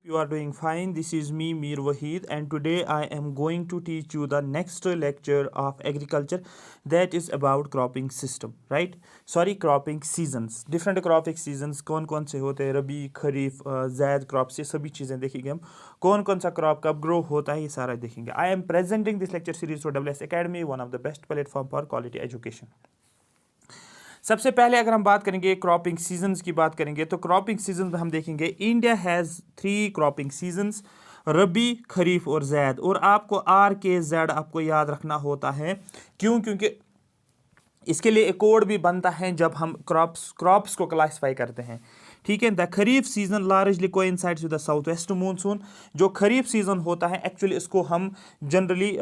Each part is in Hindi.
You are doing fine. This is me, Mir Wahid, and today I am going to teach you the next lecture of agriculture that is about cropping system, right? Sorry, cropping seasons. Different cropping seasons कौन से होते हैं, रबी, खरीफ, ज़ैद क्रॉप, ये सभी चीज़ें देखेंगे हम. कौन सा क्रॉप कब ग्रो होता है, ये सारा देखेंगे. I am presenting this lecture series for WS Academy, one of the best platform for quality education. सबसे पहले अगर हम बात करेंगे क्रॉपिंग सीजन्स की बात करेंगे तो क्रॉपिंग सीजन में हम देखेंगे इंडिया हैज़ 3 क्रॉपिंग सीजन्स, रबी, खरीफ और जैद. और आपको RKZ आपको याद रखना होता है. क्यों? क्योंकि इसके लिए एक कोड भी बनता है जब हम क्रॉप्स को क्लासिफाई करते हैं. ठीक है. The kharif season largely coincides with the south west monsoon. जो खरीफ सीजन होता है एक्चुअली इसको हम जनरली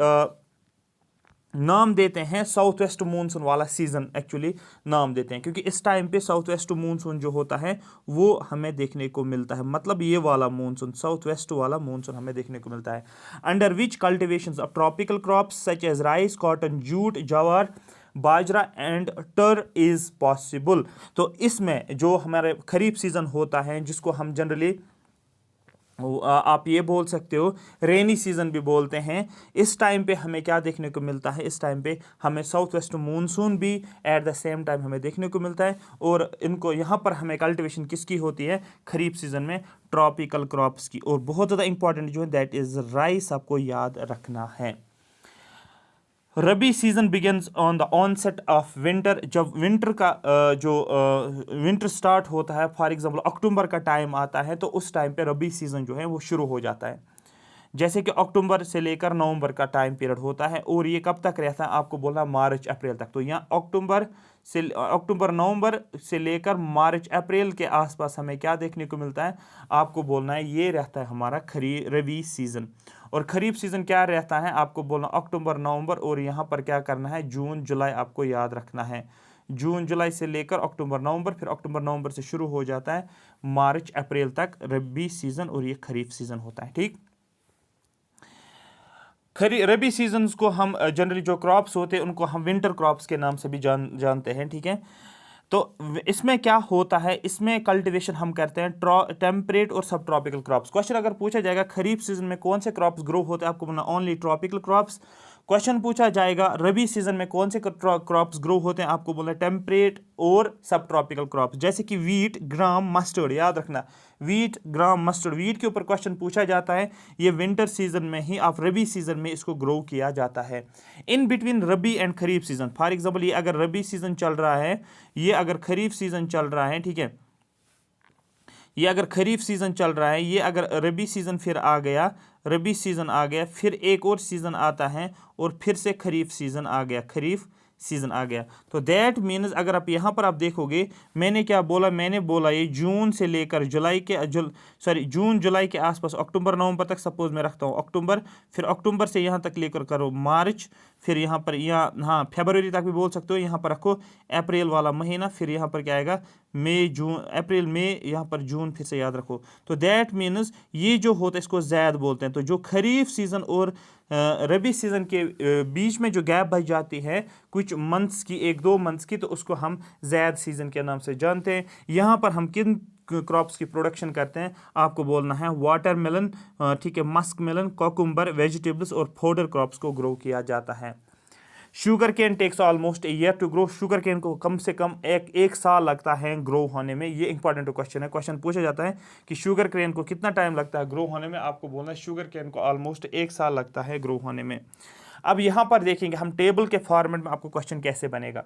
नाम देते हैं साउथ वेस्ट मानसून वाला सीज़न. एक्चुअली नाम देते हैं क्योंकि इस टाइम पे साउथ वेस्ट मानसून जो होता है वो हमें देखने को मिलता है. मतलब ये वाला मानसून, साउथ वेस्ट वाला मानसून हमें देखने को मिलता है. Under which cultivations of tropical crops such as rice, cotton, jute, jowar, bajra and tur is possible. तो इसमें जो हमारे खरीफ सीज़न होता है जिसको हम जनरली आप ये बोल सकते हो रेनी सीज़न भी बोलते हैं, इस टाइम पे हमें क्या देखने को मिलता है, इस टाइम पे हमें साउथ वेस्ट मानसून भी एट द सेम टाइम हमें देखने को मिलता है. और इनको यहाँ पर हमें कल्टीवेशन किसकी होती है खरीफ सीज़न में, ट्रॉपिकल क्रॉप्स की. और बहुत ज़्यादा इंपॉर्टेंट जो है दैट इज़ राइस, आपको याद रखना है. Rabi season begins on the onset of winter. जब विंटर का विंटर स्टार्ट होता है, फॉर एग्जांपल अक्टूबर का टाइम आता है, तो उस टाइम पे रबी सीजन जो है वो शुरू हो जाता है. जैसे कि अक्टूबर से लेकर नवंबर का टाइम पीरियड होता है और ये कब तक रहता है, आपको बोलना मार्च अप्रैल तक. तो यहाँ अक्टूबर नवंबर से लेकर मार्च अप्रैल के आसपास हमें क्या देखने को मिलता है, आपको बोलना है ये रहता है हमारा रबी सीजन. और खरीफ सीजन क्या रहता है, आपको बोलना अक्टूबर नवंबर, और यहाँ पर क्या करना है जून जुलाई आपको याद रखना है. जून जुलाई से लेकर अक्टूबर नवंबर, फिर अक्टूबर नवंबर से शुरू हो जाता है मार्च अप्रैल तक रबी सीजन, और ये खरीफ सीजन होता है. ठीक. रबी सीजन्स को हम जनरली जो क्रॉप्स होते हैं उनको हम विंटर क्रॉप्स के नाम से भी जानते हैं. ठीक है. तो इसमें क्या होता है, इसमें कल्टीवेशन हम करते हैं टेम्परेट और सब ट्रॉपिकल क्रॉप्स. क्वेश्चन अगर पूछा जाएगा खरीफ सीजन में कौन से क्रॉप्स ग्रो होते हैं, आपको बोलना ओनली ट्रॉपिकल क्रॉप्स. क्वेश्चन पूछा जाएगा रबी सीजन में कौन से क्रॉप्स ग्रो होते हैं, आपको बोलना टेम्परेट और सब ट्रॉपिकल क्रॉप्स. जैसे कि वीट, ग्राम, मस्टर्ड. याद रखना वीट, ग्राम, मस्टर्ड. वीट के ऊपर क्वेश्चन पूछा जाता है, ये विंटर सीजन में ही आप रबी सीजन में इसको ग्रो किया जाता है. In between rabi and kharif season, for example ये अगर रबी सीजन चल रहा है, ये अगर खरीफ सीजन चल रहा है, ठीक है, ये अगर खरीफ सीजन चल रहा है, ये अगर रबी सीजन फिर आ गया, रबी सीजन आ गया, फिर एक और सीजन आता है और फिर से खरीफ सीजन आ गया, खरीफ सीजन आ गया. तो दैट मीन्स अगर आप यहाँ पर आप देखोगे, मैंने क्या बोला, मैंने बोला ये जून से लेकर जुलाई के जून जुलाई के आसपास अक्टूबर नवंबर तक सपोज मैं रखता हूँ अक्टूबर, फिर अक्टूबर से यहाँ तक लेकर करो मार्च, फिर यहाँ पर हाँ फरवरी तक भी बोल सकते हो, यहाँ पर रखो अप्रैल वाला महीना, फिर यहाँ पर क्या आएगा मई, जून, अप्रैल, मई, यहाँ पर जून, फिर से याद रखो. तो दैट मीन्स ये जो होता है इसको ज़ैद बोलते हैं. तो जो खरीफ सीजन और रबी सीजन के बीच में जो गैप बच जाती है कुछ मंथ्स की, 1-2 मंथ्स की, तो उसको हम ज़ैद सीजन के नाम से जानते हैं. यहाँ पर हम किन क्रॉप्स की प्रोडक्शन करते हैं, आपको बोलना है वाटरमेलन, ठीक है, मस्क मेलन, कोकुम्बर, वेजिटेबल्स और फोडर क्रॉप्स को ग्रो किया जाता है. Sugarcane takes almost a year to grow. Sugarcane को कम से कम एक साल लगता है ग्रो होने में. ये इंपॉर्टेंट क्वेश्चन है. क्वेश्चन पूछा जाता है कि शुगर केन को कितना टाइम लगता है ग्रो होने में, आपको बोलना है शुगर केन को ऑलमोस्ट 1 साल लगता है ग्रो होने में. अब यहाँ पर देखेंगे हम टेबल के फॉर्मेट में आपको क्वेश्चन कैसे बनेगा.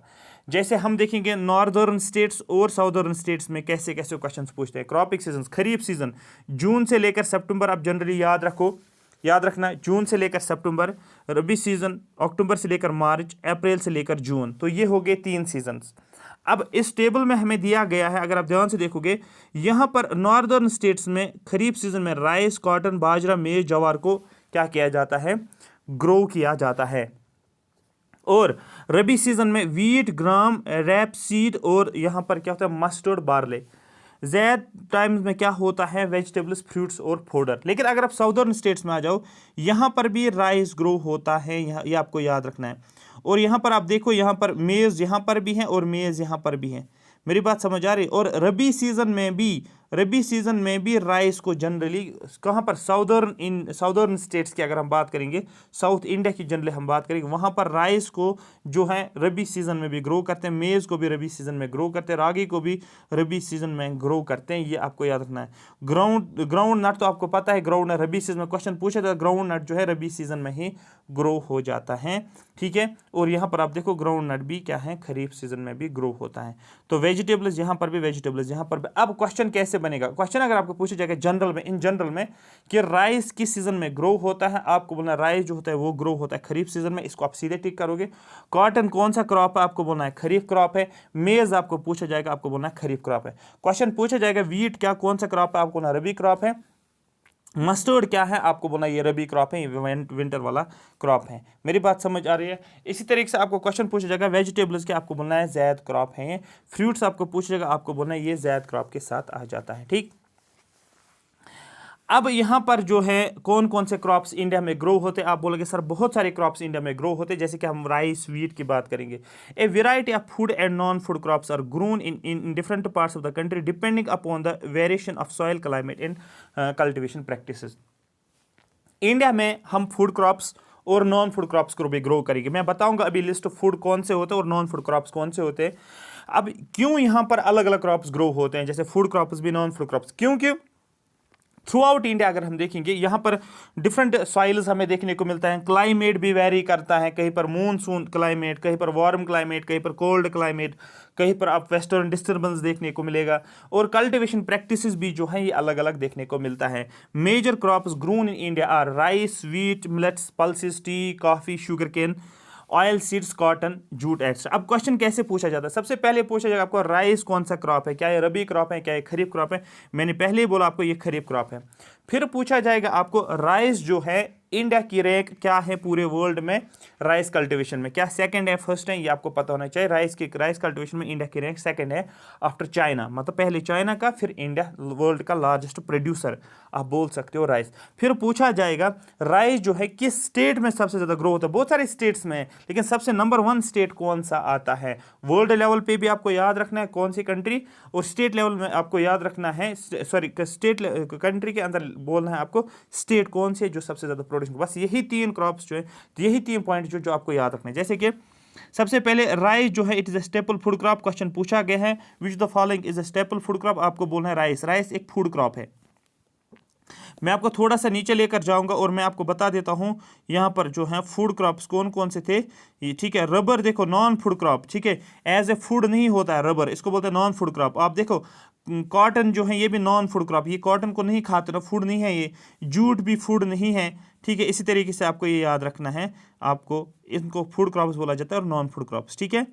जैसे हम देखेंगे नॉर्दर्न स्टेट्स और साउदर्न स्टेट्स में कैसे कैसे क्वेश्चन पूछते हैं. क्रॉपिंग सीजन, खरीफ सीजन जून से लेकर सितंबर, आप जनरली याद रखना जून से लेकर सितंबर. रबी सीजन अक्टूबर से लेकर मार्च, अप्रैल से लेकर जून. तो ये हो गए 3 सीजन्स. अब इस टेबल में हमें दिया गया है, अगर आप ध्यान से देखोगे यहाँ पर नॉर्दर्न स्टेट्स में खरीफ सीजन में राइस, कॉटन, बाजरा, मेज, जवार को क्या किया जाता है, ग्रो किया जाता है. और रबी सीजन में वीट, ग्राम, रैप सीड और यहाँ पर क्या होता है मस्टर्ड, बार्ले. ज़ैद टाइम्स में क्या होता है वेजिटेबल्स, फ्रूट्स और फोडर. लेकिन अगर आप साउदर्न स्टेट्स में आ जाओ, यहाँ पर भी राइस ग्रो होता है, ये आपको याद रखना है. और यहाँ पर आप देखो, यहाँ पर मेज़ यहाँ पर भी है और मेज़ यहाँ पर भी है. मेरी बात समझ आ रही है. और रबी सीजन में भी रबी सीजन में भी राइस को जनरली कहाँ पर साउदर्न स्टेट्स की अगर हम बात करेंगे, साउथ इंडिया की जनरली हम बात करेंगे, वहाँ पर राइस को जो है रबी सीजन में भी ग्रो करते हैं, मेज़ को भी रबी सीजन में ग्रो करते हैं, रागी को भी रबी सीजन में ग्रो करते हैं, ये आपको याद रखना है। ग्राउंड नट तो आपको पता है, ग्राउंड रबी सीजन में क्वेश्चन पूछा था, ग्राउंड नट जो है रबी सीजन में ही ग्रो हो जाता है, ठीक है। और यहाँ पर आप देखो ग्राउंड नट भी क्या है, खरीफ सीजन में भी ग्रो होता है। तो वेजिटेबल्स यहाँ पर भी, वेजिटेबल्स यहाँ पर भी। अब क्वेश्चन कैसे बनेगा, क्वेश्चन अगर आपको पूछा जाएगा जनरल में, इन जनरल में कि राइस किस सीजन में ग्रो होता है, आपको बोलना राइस जो होता है वो ग्रो होता है खरीफ सीजन में, इसको आप सीधे टिक करोगे। कॉटन कौन सा क्रॉप है, आपको बोलना है खरीफ क्रॉप है। मेज आपको पूछा जाएगा, आपको बोलना है खरीफ क्रॉप है। क्वेश्चन पूछा जाएगा वीट क्या कौन सा क्रॉप है, आपको बोलना रबी क्रॉप है। मस्टर्ड क्या है, आपको बोलना ये रबी क्रॉप है, ये विंटर वाला क्रॉप है। मेरी बात समझ आ रही है। इसी तरीके से आपको क्वेश्चन पूछा जाएगा वेजिटेबल्स के, आपको बोलना है ज़ैद क्रॉप है। फ्रूट्स आपको पूछा जाएगा, आपको बोलना है ये ज़ैद क्रॉप के साथ आ जाता है, ठीक। अब यहाँ पर जो है कौन कौन से क्रॉप्स इंडिया में ग्रो होते हैं, आप बोलोगे सर बहुत सारे क्रॉप्स इंडिया में ग्रो होते हैं, जैसे कि हम राइस वीट की बात करेंगे। A variety of food and non food crops are grown in different parts of the country depending upon the variation of soil climate and cultivation practices. India में हम फूड क्रॉप्स और नॉन फूड क्रॉप्स को भी ग्रो करेंगे। मैं बताऊंगा अभी लिस्ट ऑफ फूड कौन से होते हैं और नॉन फूड क्रॉप्स कौन से होते हैं। अब क्यों यहाँ पर अलग अलग क्रॉप्स ग्रो होते हैं, जैसे फूड क्रॉप्स भी नॉन फूड क्रॉप्स, क्योंकि थ्रू आउट इंडिया अगर हम देखेंगे यहाँ पर डिफरेंट सॉइल्स हमें देखने को मिलता है, क्लाइमेट भी वेरी करता है, कहीं पर मूनसून क्लाइमेट, कहीं पर वार्म क्लाइमेट, कहीं पर कोल्ड क्लाइमेट, कहीं पर आप वेस्टर्न डिस्टर्बेंस देखने को मिलेगा। और कल्टिवेशन प्रैक्टिसेस भी जो है ये अलग अलग देखने को मिलता है। Major crops grown in India are rice, wheat, millets, pulses, tea, coffee, sugarcane, oil seeds, cotton, jute extra. अब क्वेश्चन कैसे पूछा जाता है, सबसे पहले पूछा जाएगा आपको राइस कौन सा क्रॉप है, क्या ये रबी क्रॉप है, क्या ये खरीफ क्रॉप है। मैंने पहले ही बोला आपको ये खरीफ क्रॉप है। फिर पूछा जाएगा आपको राइस जो है इंडिया की रैंक क्या है पूरे वर्ल्ड में राइस कल्टीवेशन में, क्या सेकंड है फर्स्ट है, ये आपको पता होना चाहिए। राइस कल्टीवेशन में इंडिया की रैंक सेकंड है आफ्टर चाइना, मतलब पहले चाइना का, फिर इंडिया वर्ल्ड का लार्जेस्ट प्रोड्यूसर आप बोल सकते हो राइस। फिर पूछा जाएगा राइस जो है किस स्टेट में सबसे ज़्यादा ग्रो होता है, बहुत सारे स्टेट्स में, लेकिन सबसे नंबर 1 स्टेट कौन सा आता है। वर्ल्ड लेवल पे भी आपको याद रखना है कौन सी कंट्री, और स्टेट लेवल में आपको याद रखना है, सॉरी स्टेट कंट्री के अंदर बोलना है आपको स्टेट कौन से जो सबसे ज़्यादा प्रोडक्शन। बस यही 3 क्रॉप्स जो है, तो यही 3 पॉइंट जो आपको याद रखना है। जैसे कि सबसे पहले राइस जो है it is a staple food crop, question पूछा गया है which the following is a staple food crop, आपको बोलना है राइस। राइस एक फूड क्रॉप है। मैं आपको थोड़ा सा नीचे लेकर जाऊंगा और मैं आपको बता देता हूं यहाँ पर जो है फूड क्रॉप्स कौन कौन से थे ये, ठीक है। रबर देखो नॉन फूड क्रॉप, ठीक है, एज ए फूड नहीं होता है रबर, इसको बोलते हैं नॉन फूड क्रॉप। आप देखो कॉटन जो है ये भी नॉन फूड क्रॉप, ये कॉटन को नहीं खाते ना, फूड नहीं है ये। जूट भी फूड नहीं है, ठीक है। इसी तरीके से आपको ये याद रखना है, आपको इनको फूड क्रॉप्स बोला जाता है और नॉन फूड क्रॉप्स, ठीक है।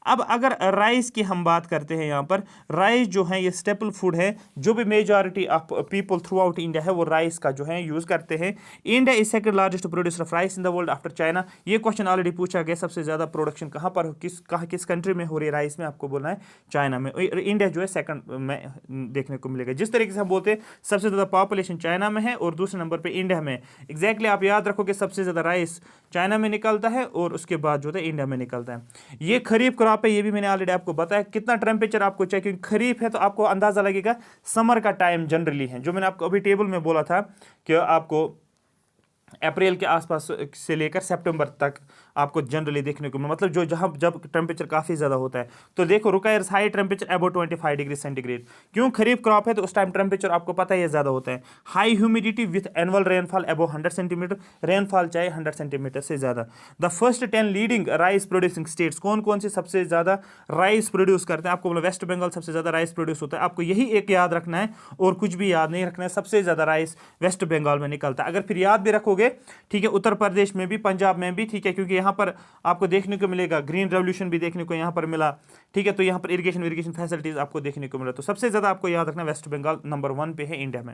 अब अगर राइस की हम बात करते हैं, यहाँ पर राइस जो है ये स्टेपल फूड है, जो भी majority of people through out India है वो राइस का जो है यूज़ करते हैं। India is second largest producer of rice in the world after China. ये क्वेश्चन ऑलरेडी पूछा गया, सबसे ज़्यादा प्रोडक्शन कहाँ पर किस कंट्री में हो रही है राइस में, आपको बोलना है चाइना में। इंडिया जो है सेकंड में देखने को मिलेगा। जिस तरीके से हम बोलते हैं सबसे ज़्यादा पॉपुलेशन चाइना में है और दूसरे नंबर पर इंडिया में, एग्जैक्टली आप याद रखोगे सबसे ज़्यादा राइस चाइना में निकलता है और उसके बाद जो है इंडिया में निकलता है। ये खरीफ क्रॉप है, ये भी मैंने ऑलरेडी आपको बताया। कितना टेम्परेचर आपको चाहिए, क्योंकि खरीफ है तो आपको अंदाजा लगेगा समर का टाइम जनरली है, जो मैंने आपको अभी टेबल में बोला था कि आपको अप्रैल के आसपास से लेकर सितंबर तक आपको जनरली देखने को, मतलब जो जब टेम्परेचर काफ़ी ज़्यादा होता है। तो देखो requires high temperature above 25 degree centigrade. क्यों खरीफ क्रॉप है तो उस टाइम टेम्परेचर आपको पता है ज़्यादा होता है। High humidity with annual rainfall above 100 centimetre, rainfall चाहे 100 सेंटीमीटर से ज़्यादा। The first 10 leading rice producing states, कौन कौन से सबसे ज़्यादा राइस प्रोड्यूस करते हैं, आपको बोला वेस्ट बंगाल सबसे ज़्यादा राइस प्रोड्यूस होता है। आपको यही एक याद रखना है और कुछ भी याद नहीं रखना है, सबसे ज़्यादा राइस वेस्ट बंगाल में निकलता है। अगर फिर याद भी रखोगे, ठीक है, उत्तर प्रदेश में भी, पंजाब में भी, ठीक है, क्योंकि यहाँ पर आपको देखने को मिलेगा ग्रीन रेवोल्यूशन भी देखने को यहाँ पर मिला, ठीक है। तो यहाँ पर इरिगेशन फैसिलिटीज आपको देखने को मिला। तो सबसे ज़्यादा आपको याद रखना वेस्ट बंगाल नंबर 1 पे है इंडिया में।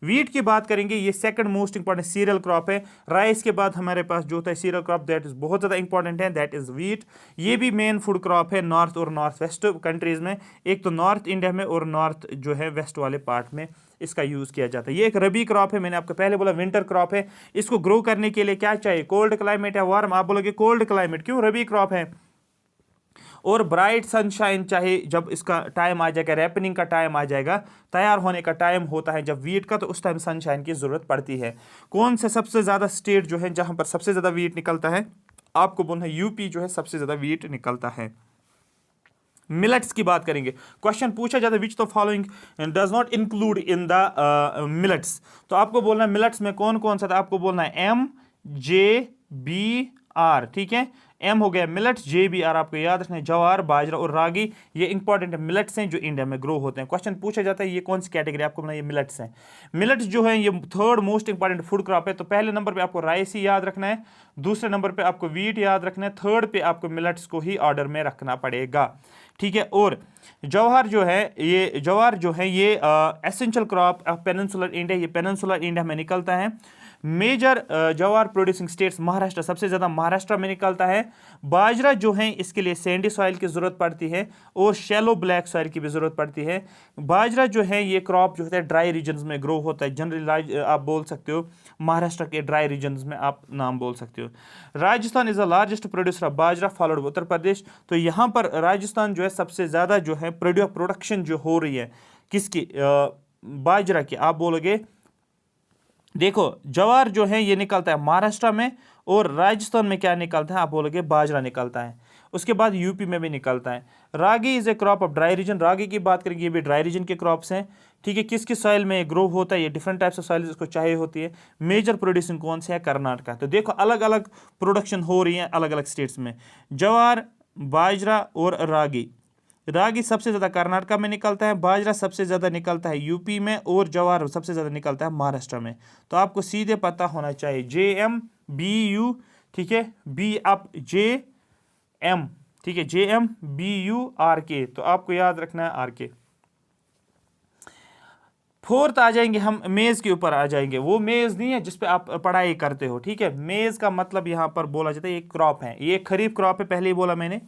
वीट की बात करेंगे, ये second most important cereal crop है। राइस के बाद हमारे पास जो होता है सीरियल क्रॉप दैट इज बहुत ज़्यादा इंपॉर्टेंट है, दैट इज वीट। ये भी मेन फूड क्रॉप है नॉर्थ और नॉर्थ वेस्ट कंट्रीज में, एक तो नॉर्थ इंडिया में और नॉर्थ जो है वेस्ट वाले पार्ट में इसका यूज़ किया जाता है। ये एक रबी क्रॉप है, मैंने आपको पहले बोला विंटर क्रॉप है। इसको ग्रो करने के लिए क्या चाहिए, कोल्ड क्लाइमेट या वार्म। आप बोलोगे कोल्ड क्लाइमेट, क्यों, रबी क्रॉप है और ब्राइट सनशाइन, चाहे जब इसका टाइम आ जाएगा, रैपनिंग का टाइम आ जाएगा, तैयार होने का टाइम होता है जब वीट का, तो उस टाइम सनशाइन की ज़रूरत पड़ती है। कौन से सबसे ज़्यादा स्टेट जो है जहाँ पर सबसे ज़्यादा वीट निकलता है, आपको बोलना है यूपी जो है सबसे ज़्यादा वीट निकलता है। मिलेट्स की बात करेंगे, क्वेश्चन पूछा जाता है which the following does not include in the millets, तो आपको बोलना है मिलेट्स में कौन कौन सा था, आपको बोलना है MJBR, ठीक है। एम हो गया मिलेट्स, JBR आपको याद रखना है, जवार, बाजरा और रागी, ये इंपॉर्टेंट है, मिलेट्स हैं जो इंडिया में ग्रो होते हैं। क्वेश्चन पूछा जाता है ये कौन सी कैटेगरी, आपको बोलना है ये मिलेट्स हैं। मिलेट्स जो है ये third most important food crop है, तो पहले नंबर पे आपको राइस ही याद रखना है, दूसरे नंबर पे आपको वीट याद रखना है, थर्ड पे आपको मिलेट्स को ही ऑर्डर में रखना पड़ेगा, ठीक है। और जवाहर जो है ये essential crop of peninsular India, ये पेनिनसुलर इंडिया में निकलता है। मेजर जवार प्रोड्यूसिंग स्टेट्स, महाराष्ट्र सबसे ज़्यादा महाराष्ट्र में निकलता है। बाजरा जो है इसके लिए सैंडी सॉइल की ज़रूरत पड़ती है और शैलो ब्लैक सॉइल की भी ज़रूरत पड़ती है। बाजरा जो है ये क्रॉप जो होता है ड्राई रीजन्स में ग्रो होता है, जनरली आप बोल सकते हो महाराष्ट्र के ड्राई रीजन्स में आप नाम बोल सकते हो। Rajasthan is the largest producer of bajra followed Uttar Pradesh, तो यहाँ पर राजस्थान जो है सबसे ज़्यादा जो है प्रोडक्शन जो हो रही है किसकी, बाजरा की। आप बोलोगे देखो जवार जो है ये निकलता है महाराष्ट्र में, और राजस्थान में क्या निकलता है, आप बोलोगे बाजरा निकलता है। उसके बाद यूपी में भी निकलता है। Ragi is a crop of dry region, ragi की बात करेंगे ये भी ड्राई रीजन के क्रॉप्स हैं, ठीक है। किस किस सॉइल में ग्रो होता है, ये डिफरेंट टाइप्स ऑफ सॉइल इसको चाहिए होती है। मेजर प्रोड्यूसिंग कौन से है, कर्नाटका। तो देखो अलग अलग प्रोडक्शन हो रही है अलग अलग स्टेट्स में, जवार, बाजरा और रागी। रागी सबसे ज़्यादा कर्नाटका में निकलता है, बाजरा सबसे ज़्यादा निकलता है यूपी में, और जवार सबसे ज़्यादा निकलता है महाराष्ट्र में। तो आपको सीधे पता होना चाहिए JMBU, ठीक है, बी आप JM, ठीक है, JMBURK, तो आपको याद रखना है RK। फोर्थ आ जाएंगे हम मेज़ के ऊपर आ जाएंगे, वो मेज़ नहीं है जिसपे आप पढ़ाई करते हो, ठीक है। मेज़ का मतलब यहाँ पर बोला जाता है ये क्रॉप है, ये खरीफ क्रॉप है, पहले ही बोला मैंने।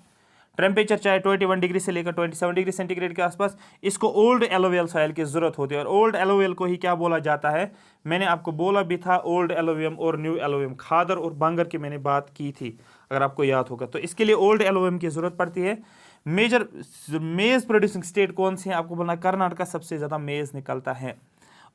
टेम्परेचर चाहे 21 डिग्री से लेकर 27 डिग्री सेंटीग्रेड के आसपास, इसको ओल्ड एलोवियल सॉइल की ज़रूरत होती है, और ओल्ड एलोवियल को ही क्या बोला जाता है, मैंने आपको बोला भी था ओल्ड एलोवियम और न्यू एलोवियम, खादर और बांगर की मैंने बात की थी अगर आपको याद होगा। तो इसके लिए ओल्ड एलोवियम की ज़रूरत पड़ती है। मेजर मेज़ प्रोड्यूसिंग स्टेट कौन से हैं, आपको बोलना कर्नाटका सबसे ज़्यादा मेज़ निकलता है।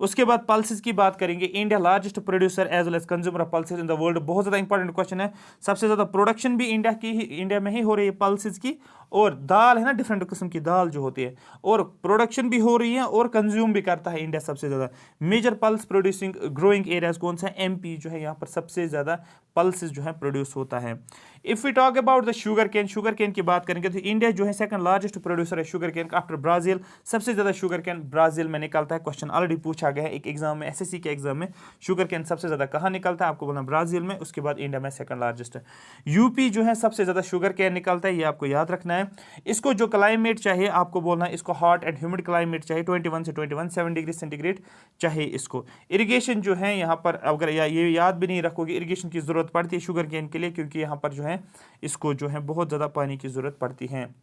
उसके बाद पल्सेस की बात करेंगे, India largest producer as well as consumer of pulses in the world, बहुत ज़्यादा इंपॉर्टेंट क्वेश्चन है। सबसे ज़्यादा प्रोडक्शन भी इंडिया में ही हो रही है पल्सेस की, और दाल है ना डिफरेंट किस्म की दाल जो होती है, और प्रोडक्शन भी हो रही है और कंज्यूम भी करता है इंडिया सबसे ज़्यादा। Major pulse producing growing areas कौन सा है, MP जो है यहाँ पर सबसे ज़्यादा पल्सेस जो है प्रोड्यूस होता है। If we talk about the sugarcane की बात करेंगे तो इंडिया जो है सेकंड लार्जेस्ट प्रोड्यूसर है शुगर कैन का आफ्टर ब्राज़ील, सबसे ज़्यादा शुगर कैन ब्राज़ील में निकलता है। क्वेश्चन ऑलरेडी पूछा गया है एक एग्जाम में, SSC के एग्जाम में, शुगर कैन सबसे ज़्यादा कहाँ निकलता है, आपको बोलना ब्राज़ील में, उसके बाद इंडिया में सेकंड लार्जेस्ट है। यूपी जो है सबसे ज़्यादा शुगर कैन निकलता है, ये आपको याद रखना है। इसको जो क्लाइमेट चाहिए आपको बोलना है, इसको हॉट एंड ह्यूमिड क्लाइमेट चाहिए, 21 से 27 डिग्री सेंटीग्रेड चाहिए इसको। इरिगेशन जो है यहाँ पर अगर ये याद भी नहीं रखोगे, इरिगेशन की ज़रूरत पड़ती है शुगर कैन के लिए, क्योंकि यहाँ पर जो है इसको जो है बहुत ज़्यादा पानी की ज़रूरत पड़ती है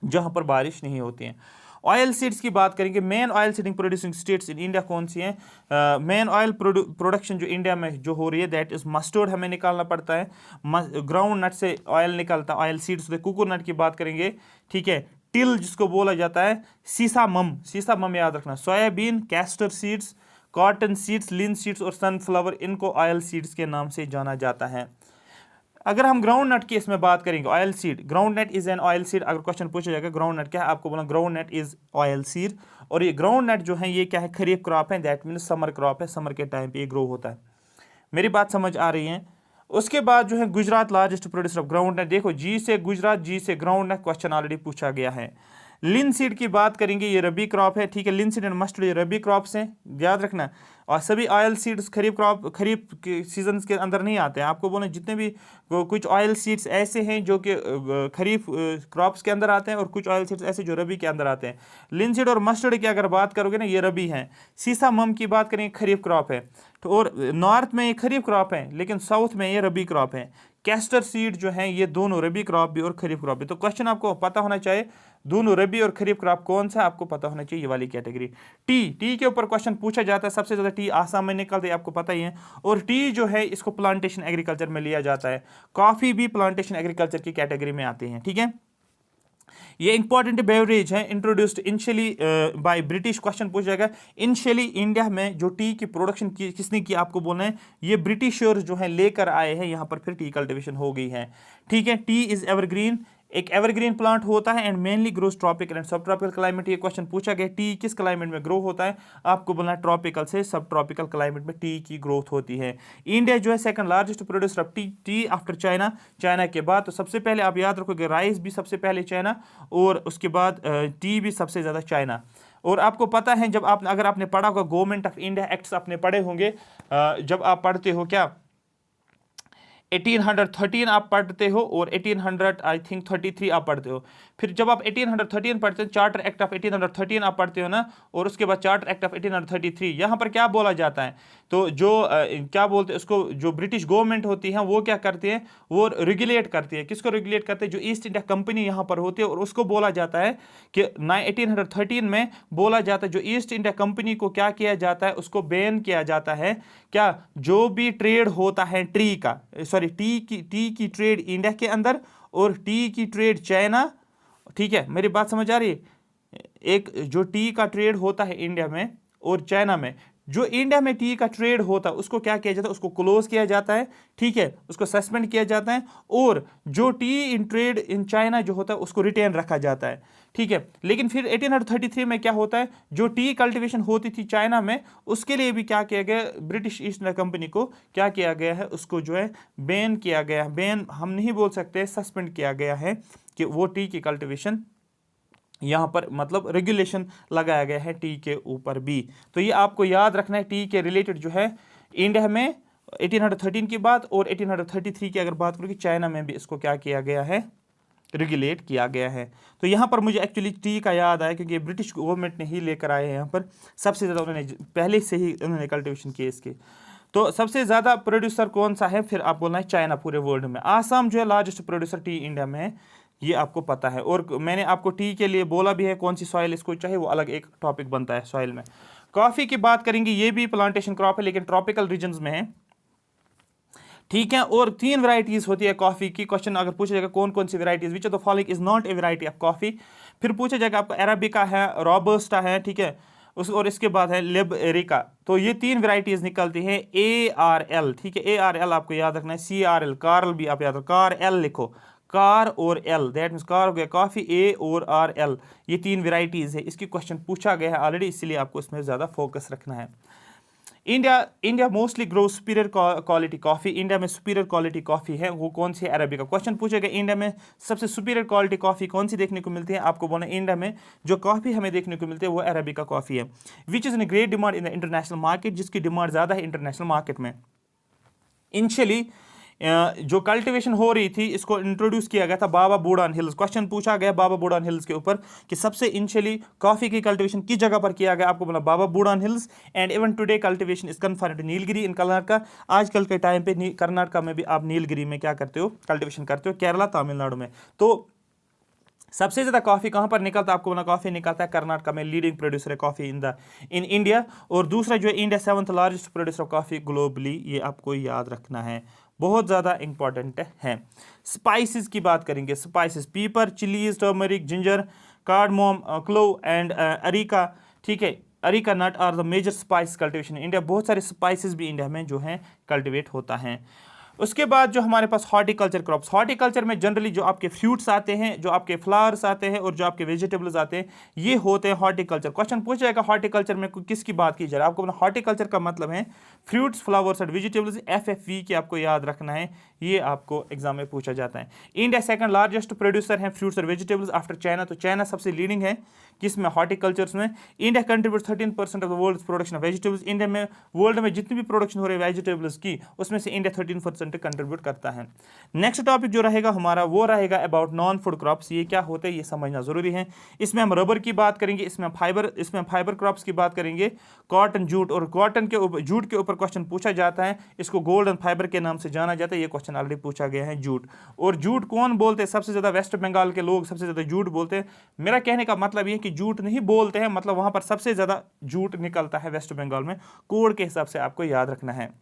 जहाँ पर बारिश नहीं होती है। ऑयल सीड्स की बात करेंगे, men oil seeding producing states in India कौन सी हैं। मेन ऑयल प्रोडक्शन जो इंडिया में जो हो रही है दैट इज मस्टर्ड हमें निकालना पड़ता है, ग्राउंड नट से ऑयल निकलता है, ऑयल सीड्स। कोकोनट की बात करेंगे, ठीक है, टिल जिसको बोला जाता है, सीसामम याद रखना, soybean, castor seeds, cotton seeds, linseeds और सनफ्लावर, इनको ऑयल सीड्स के नाम से जाना जाता है। अगर हम ग्राउंड नट की इसमें बात करेंगे, oil seed, groundnut is an oil seed, अगर क्वेश्चन पूछा जाएगा ग्राउंड नट क्या है, आपको बोलना groundnut is oil seed. और ये ग्राउंड नट जो है ये क्या है, खरीफ क्रॉप है, दैट मीन्स समर क्रॉप है, समर के टाइम पे ये ग्रो होता है। मेरी बात समझ आ रही है। उसके बाद जो है Gujarat largest producer of groundnut, देखो जी से गुजरात, जी से ग्राउंड नट, क्वेश्चन ऑलरेडी पूछा गया है। लिन सीड की बात करेंगे, ये रबी क्रॉप है, ठीक है, लिन सीड एंड मस्टर्ड ये रबी क्रॉप्स हैं, याद रखना। और सभी ऑयल सीड्स खरीफ के सीजन के अंदर नहीं आते हैं, आपको बोले जितने भी कुछ ऑयल सीड्स ऐसे हैं जो कि खरीफ क्रॉप्स के अंदर आते हैं, और कुछ ऑयल सीड्स ऐसे जो रबी के अंदर आते हैं। लिनसीड और मस्टर्ड की अगर बात करोगे ना, ये रबी हैं। सीसामम की बात करेंगे, खरीफ क्रॉप है, तो और नॉर्थ में ये खरीफ क्रॉप है, लेकिन साउथ में ये रबी क्रॉप है। कैस्टर सीड जो है ये दोनों रबी क्रॉप भी और खरीफ क्रॉप भी। तो क्वेश्चन आपको पता होना चाहिए दोनों रबी और खरीफ क्रॉप कौन सा, आपको पता होना चाहिए ये वाली कैटेगरी। टी के ऊपर क्वेश्चन पूछा जाता है, सबसे ज़्यादा टी आसाम में निकलती है, आपको पता ही है। और टी जो है इसको प्लांटेशन एग्रीकल्चर में लिया जाता है। कॉफ़ी भी प्लांटेशन एग्रीकल्चर की कैटेगरी में आते हैं, ठीक है। ये इंपॉर्टेंट बेवरेज है, introduced initially by British. Question पूछा जाएगा इनिशियली इंडिया में जो टी की प्रोडक्शन की किसने की, आपको बोलना है ये ब्रिटिशर्स जो है लेकर आए हैं, यहाँ पर फिर टी कल्टीवेशन हो गई है। ठीक है, टी इज एवरग्रीन, एक एवरग्रीन प्लांट होता है and mainly grows tropical and sub tropical climate. ये क्वेश्चन पूछा गया टी किस क्लाइमेट में ग्रो होता है, आपको बोलना है ट्रॉपिकल से सब ट्रॉपिकल क्लाइमेट में टी की ग्रोथ होती है। इंडिया जो है second largest producer of T after China, China के बाद। तो सबसे पहले आप याद रखोगे राइस भी सबसे पहले चाइना और उसके बाद टी भी सबसे ज़्यादा चाइना। और आपको पता है जब आप अगर आपने पढ़ा होगा गवर्नमेंट ऑफ इंडिया एक्ट्स आपने पढ़े होंगे, जब आप पढ़ते हो क्या 1813 आप पढ़ते हो और 1800 आई थिंक 33 आप पढ़ते हो। फिर जब आप 1813 पढ़ते हो चार्टर एक्ट ऑफ 1813 आप पढ़ते हो ना, और उसके बाद चार्टर एक्ट ऑफ 1833, यहाँ पर क्या बोला जाता है, तो जो क्या बोलते हैं उसको, जो ब्रिटिश गवर्नमेंट होती है वो क्या करती है, वो रेगुलेट करती है। किसको रेगुलेट करते हैं, जो ईस्ट इंडिया कंपनी यहाँ पर होती है, और उसको बोला जाता है कि 1813 में बोला जाता है जो ईस्ट इंडिया कंपनी को क्या किया जाता है, उसको बैन किया जाता है क्या, जो भी ट्रेड होता है टी का, सॉरी टी की ट्रेड इंडिया के अंदर और टी की ट्रेड चाइना। ठीक है, मेरी बात समझ आ रही है, एक जो टी का ट्रेड होता है इंडिया में और चाइना में, जो इंडिया में टी का ट्रेड होता है उसको क्या किया जाता है, उसको क्लोज किया जाता है। ठीक है, उसको सस्पेंड किया जाता है, और जो T in trade in China जो होता है उसको रिटेन रखा जाता है। ठीक है, लेकिन फिर 1833 में क्या होता है, जो टी कल्टीवेशन होती थी चाइना में उसके लिए भी क्या किया गया, ब्रिटिश ईस्ट इंडिया कंपनी को क्या किया गया है, उसको जो है बैन किया गया है। बैन हम नहीं बोल सकते, सस्पेंड किया गया है कि वो टी की कल्टीवेशन यहाँ पर मतलब रेगुलेशन लगाया गया है टी के ऊपर भी। तो ये आपको याद रखना है, टी के रिलेटेड जो है इंडिया में 1813 की बात और 1833 की अगर बात करूँ कि चाइना में भी इसको क्या किया गया है, रेगुलेट किया गया है। तो यहाँ पर मुझे एक्चुअली टी का याद आया क्योंकि ब्रिटिश गवर्नमेंट ने ही लेकर आए हैं, यहाँ पर सबसे ज़्यादा उन्होंने पहले से ही उन्होंने कल्टिवेशन किए इसके। तो सबसे ज़्यादा प्रोड्यूसर कौन सा है, फिर आप बोलना है चाइना पूरे वर्ल्ड में। आसाम जो है लार्जेस्ट प्रोड्यूसर टी इंडिया में है, ये आपको पता है। और मैंने आपको टी के लिए बोला भी है कौन सी सॉइल इसको चाहिए, वो अलग एक टॉपिक बनता है सॉइल में। कॉफ़ी की बात करेंगे, ये भी प्लांटेशन क्रॉप है लेकिन ट्रॉपिकल रीजन्स में है। ठीक है, और 3 वैरायटीज होती है कॉफ़ी की। क्वेश्चन अगर पूछा जाएगा कौन कौन सी varieties, which of the following is not a variety of coffee. फिर पूछा जाएगा आपका अरेबिका है, रॉबस्टा है, ठीक है, उस और इसके बाद है लिबेरिका। तो ये 3 वैरायटीज निकलती हैं ARL। ठीक है, ARL आपको याद रखना है, CRL कार्ल भी आप याद रखो, कार एल लिखो, कार और एल, दैट मीन्स कार हो गया कॉफ़ी, A और RL, ये 3 वैरायटीज है। इसकी क्वेश्चन पूछा गया है ऑलरेडी, इसलिए आपको इसमें ज़्यादा फोकस रखना है। India mostly grow superior quality coffee, India में सुपीरियर क्वालिटी कॉफ़ी है वो कौन सी है, अरेबिका। क्वेश्चन पूछेगा इंडिया में सबसे सुपीरियर क्वालिटी कॉफ़ी कौन सी देखने को मिलती है, आपको बोलना इंडिया में जो कॉफ़ी हमें देखने को मिलती है वो अरेबिका कॉफ़ी है। Which is in great demand in the international market, जिसकी डिमांड ज़्यादा है इंटरनेशनल मार्केट में। इनिशियली जो कल्टीवेशन हो रही थी इसको इंट्रोड्यूस किया गया था बाबा बूडान हिल्स। क्वेश्चन पूछा गया बाबा बूडान हिल्स के ऊपर कि सबसे इनिशियली कॉफी की कल्टीवेशन किस जगह पर किया गया, आपको बोला Baba Budan hills. And even today cultivation is confined Nilgiri in Karnataka. आजकल के टाइम पे कर्नाटका में भी आप नीलगिरी में क्या करते हो, कल्टीवेशन करते हो, केरला तमिलनाडु में। तो सबसे ज़्यादा कॉफ़ी कहाँ पर निकलता है, आपको बोला कॉफ़ी निकलता है कर्नाटका में, लीडिंग प्रोड्यूसर है कॉफ़ी इन इंडिया। और दूसरा जो है India 7th largest producer of coffee globally, ये आपको याद रखना है, बहुत ज़्यादा इंपॉर्टेंट है। स्पाइसेस की बात करेंगे, spices pepper, chillies, turmeric, ginger, cardamom, clove and areca. ठीक है, areca nut are the major spice cultivation India. बहुत सारे स्पाइसेस भी इंडिया में जो हैं कल्टिवेट होता है। उसके बाद जो हमारे पास हॉर्टिकल्चर क्रॉप्स, हॉर्टिकल्चर में जनरली जो आपके फ्रूट्स आते हैं, जो आपके फ्लावर्स आते हैं और जो आपके वेजिटेबल्स आते हैं, ये होते हैं हॉर्टिकल्चर। क्वेश्चन पूछा जाएगा हॉर्टिकल्चर में किसकी बात की जाए, आपको बोला हॉर्टिकल्चर का मतलब है fruits, flowers and vegetables. FFV की आपको याद रखना है, ये आपको एग्जाम में पूछा जाता है। इंडिया सेकंड लार्जेस्ट प्रोड्यूसर है फ्रूट्स और वेजिटेबल्स आफ्टर चाइना। तो चाइना सबसे लीडिंग है किसमें, हॉर्टिकल्चर्स में। India contribute 13% of the world production of vegetables. India में वर्ल्ड में जितनी भी प्रोडक्शन हो रही है वेजिटेबल्स की, उसमें से इंडिया 13% कंट्रीब्यूट करता है। नेक्स्ट टॉपिक जो रहेगा हमारा वो रहेगा अबाउट नॉन फूड क्रॉप्स। ये क्या होते हैं ये समझना जरूरी है। इसमें हम रबर की बात करेंगे, इसमें फाइबर क्रॉप्स की बात करेंगे, कॉटन, जूट। और कॉटन के ऊपर, जूट के ऊपर क्वेश्चन पूछा जाता है, इसको गोल्डन फाइबर के नाम से जाना जाता है। ये क्वेश्चन ऑलरेडी पूछा गया है, जूट। और जूट कौन बोलते हैं, सबसे ज्यादा वेस्ट बंगाल के लोग सबसे ज्यादा जूट बोलते हैं। मेरा कहने का मतलब ये कि जूट नहीं बोलते हैं, मतलब वहां पर सबसे ज्यादा जूट निकलता है वेस्ट बंगाल में। कोड के हिसाब से आपको याद रखना है।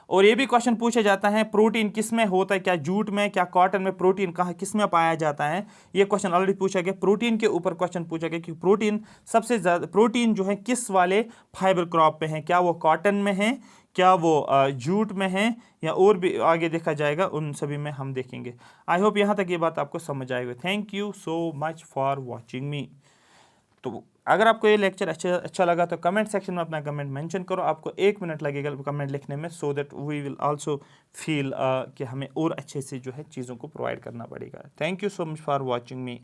और ये भी क्वेश्चन पूछा जाता है प्रोटीन किस में होता है, क्या जूट में, क्या कॉटन में, प्रोटीन कहाँ किस में पाया जाता है। ये क्वेश्चन ऑलरेडी पूछा गया, प्रोटीन के ऊपर क्वेश्चन पूछा गया कि प्रोटीन सबसे ज़्यादा प्रोटीन जो है किस वाले फाइबर क्रॉप पे है, क्या वो कॉटन में है, क्या वो जूट में है, या और भी आगे देखा जाएगा, उन सभी में हम देखेंगे। आई होप यहाँ तक ये बात आपको समझ आएगी। Thank you so much for watching मी। तो अगर आपको ये लेक्चर अच्छा लगा तो कमेंट सेक्शन में अपना कमेंट मेंशन करो। आपको 1 मिनट लगेगा कमेंट लिखने में, so that we will also feel कि हमें और अच्छे से जो है चीज़ों को प्रोवाइड करना पड़ेगा। Thank you so much for watching me.